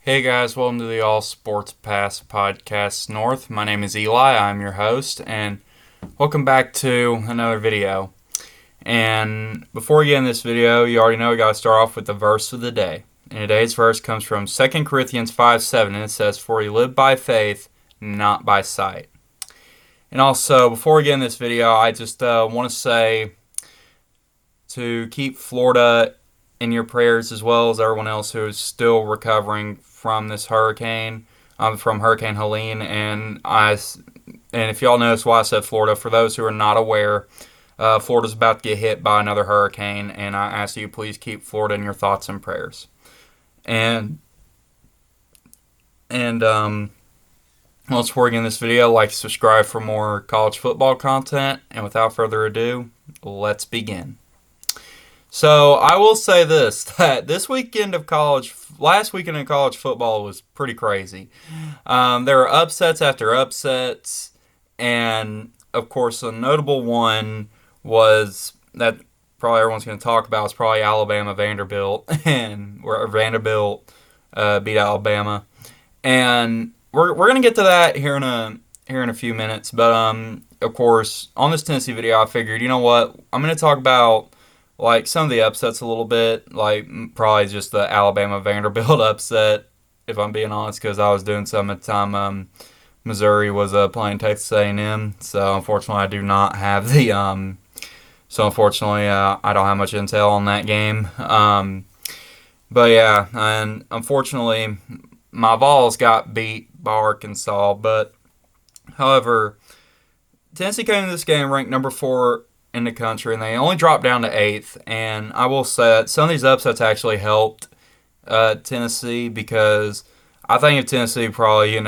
Hey guys, welcome to the All Sports Pass Podcast North. My name is Eli, I'm your host, and welcome back to another video. And before we get in this video, you already know we got to start off with the verse of the day. And today's verse comes from 2 Corinthians 5:7, and it says, "For we live by faith, not by sight." And also, before we get in this video, I just want to say to keep Florida in your prayers as well as everyone else who is still recovering from this hurricane, from Hurricane Helene. And if y'all notice why I said Florida, for those who are not aware, Florida's about to get hit by another hurricane, and I ask you please keep Florida in your thoughts and prayers. Let's begin this video. Like, subscribe for more college football content, and without further ado, let's begin. So I will say this, that last weekend of college football was pretty crazy. There were upsets after upsets, and of course a notable one was that probably everyone's going to talk about is probably Alabama Vanderbilt, and where Vanderbilt beat Alabama, and we're going to get to that here in a few minutes. But of course on this Tennessee video, I figured, you know what, I'm going to talk about like some of the upsets a little bit, like probably just the Alabama Vanderbilt upset, if I'm being honest, because I was doing some at the time Missouri was playing Texas A&M. So unfortunately, I do not have the I don't have much intel on that game. But yeah, and unfortunately, my Vols got beat by Arkansas. But however, Tennessee came into this game ranked number 4 in the country, and they only dropped down to 8th. And I will say that some of these upsets actually helped Tennessee, because I think if Tennessee probably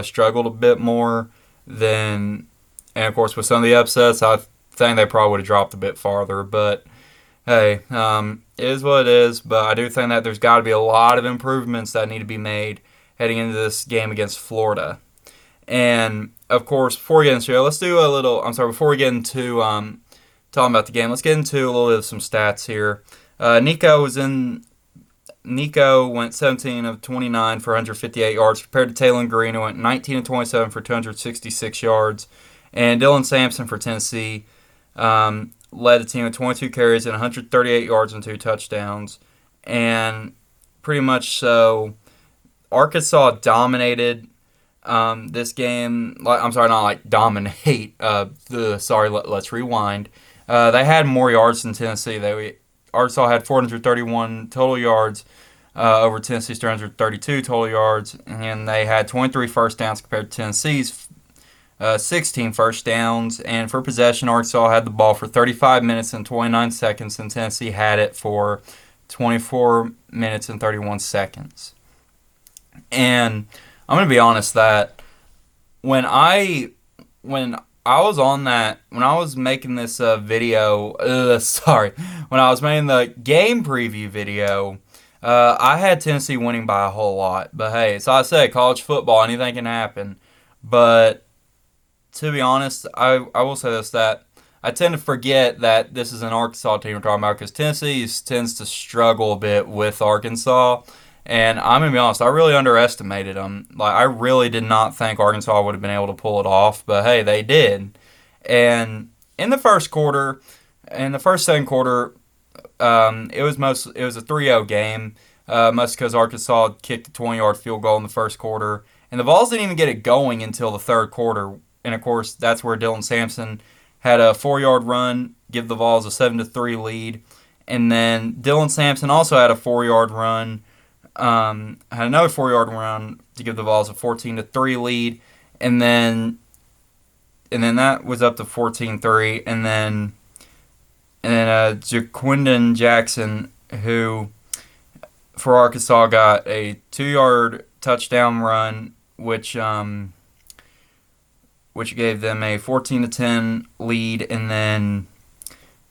struggled a bit more, and of course with some of the upsets, I think they probably would have dropped a bit farther. But hey, it is what it is. But I do think that there's got to be a lot of improvements that need to be made heading into this game against Florida. And of course, before we get into before we get into talking about the game, let's get into a little bit of some stats here. Nico went 17 of 29 for 158 yards, compared to Taylon Green, who went 19 of 27 for 266 yards. And Dylan Sampson for Tennessee led the team with 22 carries and 138 yards and 2 touchdowns. And pretty much so, Arkansas dominated this game. I'm sorry, not like dominate. Let's rewind. They had more yards than Tennessee. Arkansas had 431 total yards over Tennessee's 332 total yards, and they had 23 first downs compared to Tennessee's 16 first downs. And for possession, Arkansas had the ball for 35 minutes and 29 seconds, and Tennessee had it for 24 minutes and 31 seconds. And I'm going to be honest that when I was making this video, when I was making the game preview video, I had Tennessee winning by a whole lot. But hey, so I said, college football, anything can happen. But to be honest, I will say this, that I tend to forget that this is an Arkansas team we're talking about, because Tennessee tends to struggle a bit with Arkansas. And I'm going to be honest, I really underestimated them. Like, I really did not think Arkansas would have been able to pull it off, but hey, they did. And in the second quarter, it was a 3-0 game, mostly because Arkansas kicked a 20-yard field goal in the first quarter. And the Vols didn't even get it going until the third quarter. And of course, that's where Dylan Sampson had a 4-yard run, give the Vols a 7-3 lead. And then Dylan Sampson also had a 4-yard run, had another 4-yard run to give the Vols a 14-3 lead, and then that was up to 14-3, and then Jaquindon Jackson, who for Arkansas got a 2-yard touchdown run, which gave them a 14-10 lead, and then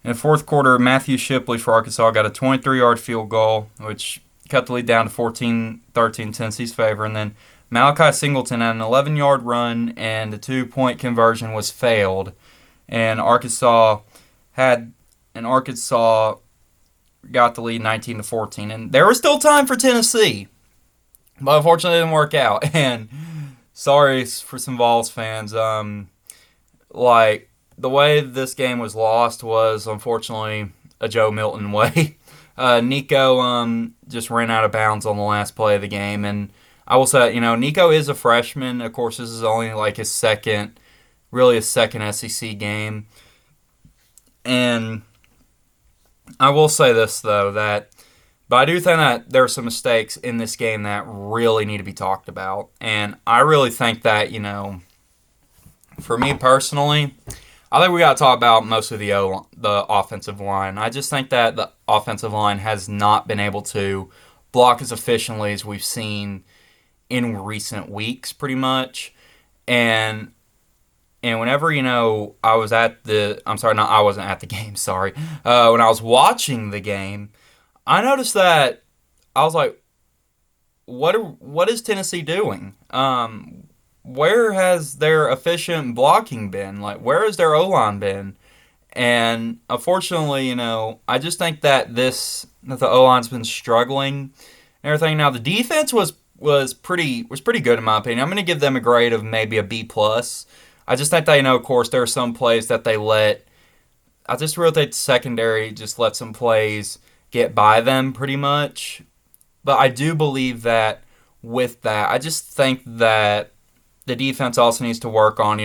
in the fourth quarter, Matthew Shipley for Arkansas got a 23-yard field goal, which cut the lead down to 14-13 Tennessee's favor. And then Malachi Singleton had an 11-yard run, and the 2-point conversion was failed. And Arkansas got the lead 19-14. And there was still time for Tennessee. but unfortunately, it didn't work out. And sorry for some Vols fans. Like the way this game was lost was unfortunately a Joe Milton way. Nico just ran out of bounds on the last play of the game, and I will say, Nico is a freshman. Of course, this is only like his second SEC game, and I will say this though but I do think that there are some mistakes in this game that really need to be talked about, and I really think that for me personally, I think we got to talk about most of the offensive line. I just think that the offensive line has not been able to block as efficiently as we've seen in recent weeks, pretty much. And whenever I was at the, I'm sorry, not I wasn't at the game. Sorry, when I was watching the game, I noticed that I was like, what is Tennessee doing? Where has their efficient blocking been? Like, where has their O line been? And unfortunately, I just think that the O line's been struggling and everything. Now the defense was pretty good in my opinion. I'm going to give them a grade of maybe a B plus. I just think that of course, there are some plays that they let. I just really think the secondary just let some plays get by them pretty much. But I do believe that with that, I just think that the defense also needs to work on,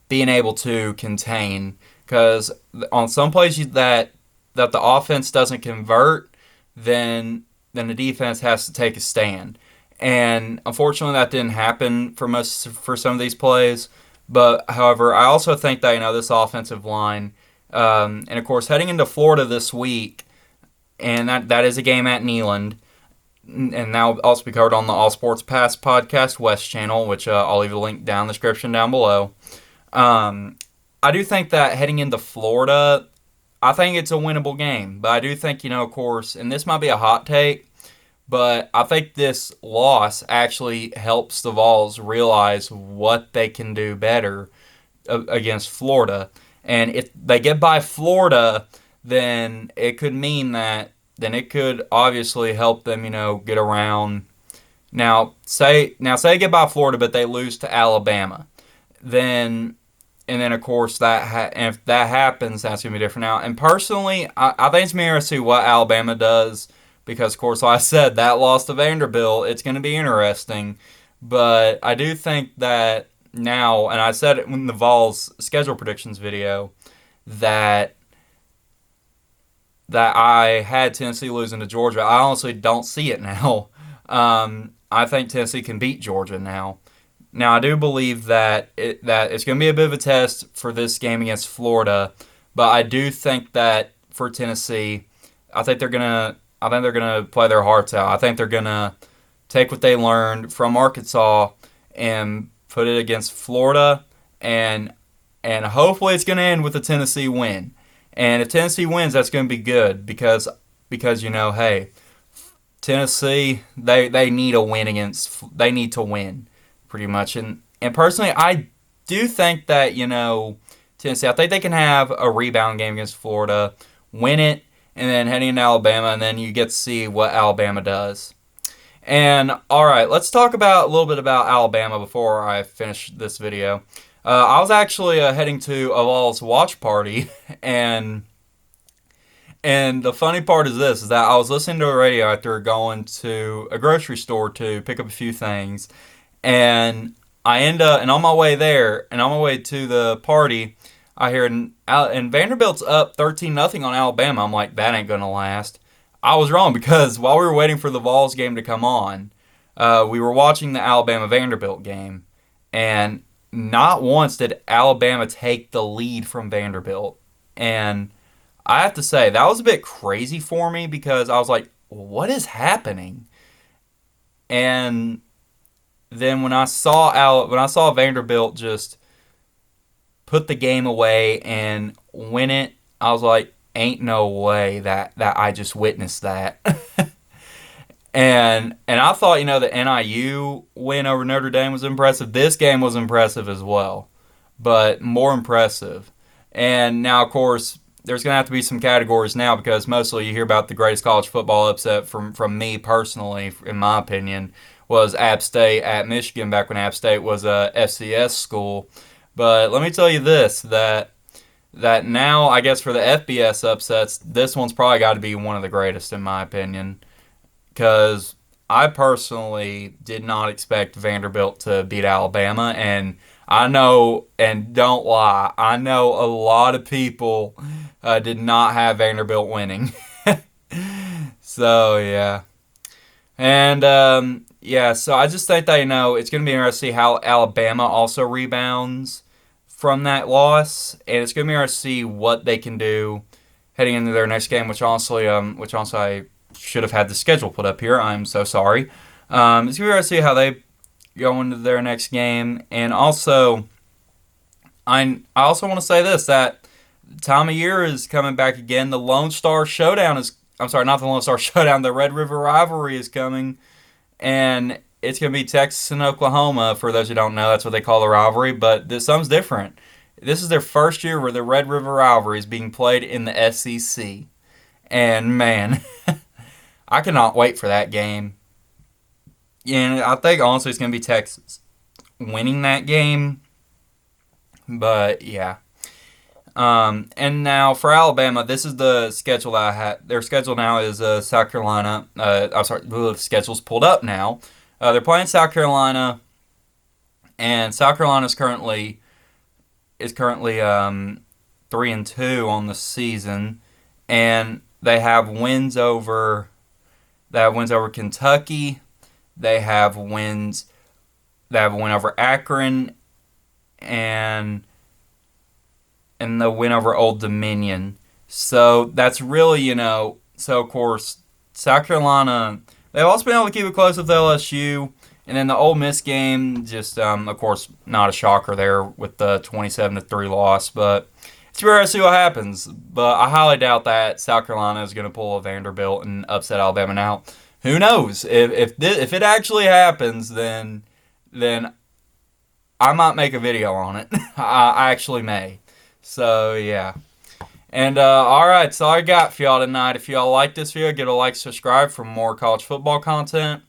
being able to contain. Because on some plays that the offense doesn't convert, then the defense has to take a stand. And unfortunately, that didn't happen for some of these plays. But however, I also think that this offensive line, and of course heading into Florida this week, and that is a game at Neyland, and that will also be covered on the All Sports Pass podcast West channel, which I'll leave a link down in the description down below. I do think that heading into Florida, I think it's a winnable game. But I do think, of course, and this might be a hot take, but I think this loss actually helps the Vols realize what they can do better against Florida. And if they get by Florida, then it could mean that it could obviously help them, get around. Now say they get by Florida, but they lose to Alabama, then of course if that happens, that's gonna be different now. And personally, I think it's me to see what Alabama does because, of course, like I said, that loss to Vanderbilt, it's gonna be interesting. But I do think that now, and I said it in the Vols schedule predictions video, that I had Tennessee losing to Georgia. I honestly don't see it now. I think Tennessee can beat Georgia now. Now, I do believe that it's going to be a bit of a test for this game against Florida, but I do think that for Tennessee, I think they're gonna play their hearts out. I think they're gonna take what they learned from Arkansas and put it against Florida, and hopefully it's going to end with a Tennessee win. And if Tennessee wins, that's going to be good because hey, Tennessee they need a win they need to win pretty much. And personally, I do think that Tennessee, I think they can have a rebound game against Florida, win it, and then heading into Alabama, and then you get to see what Alabama does. And all right, let's talk about a little bit about Alabama before I finish this video. I was actually heading to a Vols watch party, and the funny part is this: is that I was listening to a radio after going to a grocery store to pick up a few things, and I end up, and on my way there, and on my way to the party, I hear and Vanderbilt's up 13-0 on Alabama. I'm like, that ain't gonna last. I was wrong because while we were waiting for the Vols game to come on, we were watching the Alabama Vanderbilt game, and not once did Alabama take the lead from Vanderbilt. And I have to say, that was a bit crazy for me because I was like, what is happening? And then when I saw Vanderbilt just put the game away and win it, I was like, ain't no way that I just witnessed that. And I thought, the NIU win over Notre Dame was impressive. This game was impressive as well, but more impressive. And now, of course, there's going to have to be some categories now because mostly you hear about the greatest college football upset from me personally, in my opinion, was App State at Michigan back when App State was a FCS school. But let me tell you this, that now, I guess for the FBS upsets, this one's probably got to be one of the greatest in my opinion because I personally did not expect Vanderbilt to beat Alabama, and I know, and don't lie, I know a lot of people did not have Vanderbilt winning. So, yeah. And, yeah, so I just think that, it's going to be interesting to see how Alabama also rebounds from that loss, and it's going to be interesting to see what they can do heading into their next game, which honestly I should have had the schedule put up here. I'm so sorry. It's going to be interesting to see how they go into their next game, and also I also want to say this, that time of year is coming back again. The Lone Star Showdown is, I'm sorry, not the Lone Star Showdown, the Red River Rivalry is coming, and it's going to be Texas and Oklahoma. For those who don't know, that's what they call the rivalry, but something's different. This is their first year where the Red River Rivalry is being played in the SEC, and man, I cannot wait for that game. And I think honestly it's going to be Texas winning that game, but yeah. And now for Alabama, this is the schedule that I had. Their schedule now is South Carolina. I'm sorry, the schedule's pulled up now. They're playing South Carolina, and South Carolina is currently 3-2 on the season, and they have wins over Kentucky. They have wins. They have a win over Akron, and the win over Old Dominion. So that's really, so of course, South Carolina, they've also been able to keep it close with LSU. And then the Ole Miss game, just, of course, not a shocker there with the 27-3 loss. But it's rare to see what happens. But I highly doubt that South Carolina is going to pull a Vanderbilt and upset Alabama. Now, who knows? If it actually happens, then I might make a video on it. I actually may. So, yeah. And, alright, so I got for y'all tonight. If y'all like this video, give it a like, subscribe for more college football content.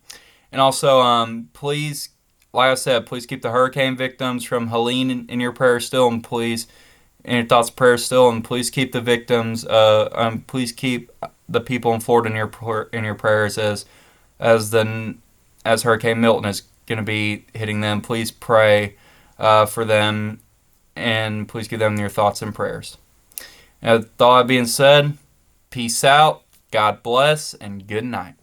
And also, please, like I said, please keep the hurricane victims from Helene in your prayers still, and please, in your thoughts and prayers still, and please keep the victims, please keep the people in Florida in your prayers as Hurricane Milton is going to be hitting them. Please pray for them, and please keep them in your thoughts and prayers. With all that being said, peace out, God bless, and good night.